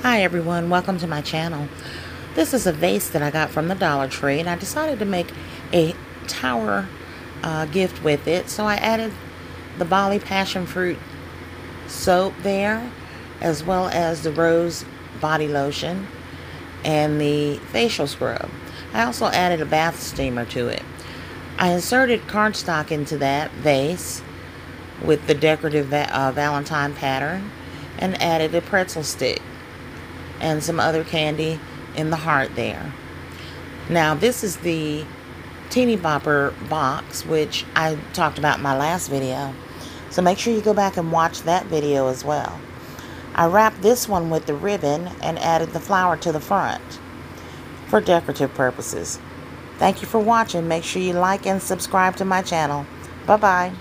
Hi everyone, welcome to my channel. This is a vase that I got from the Dollar Tree, and I decided to make a tower gift with it. So I added the Bali passion fruit soap there, as well as the rose body lotion and the facial scrub. I also added a bath steamer to it. I inserted cardstock into that vase with the decorative Valentine pattern and added a pretzel stick and some other candy in the heart there. Now this is the teeny bopper box, which I talked about in my last video, so make sure you go back and watch that video as well. I wrapped this one with the ribbon and added the flower to the front for decorative purposes. Thank you for watching. Make sure you like and subscribe to my channel. Bye bye.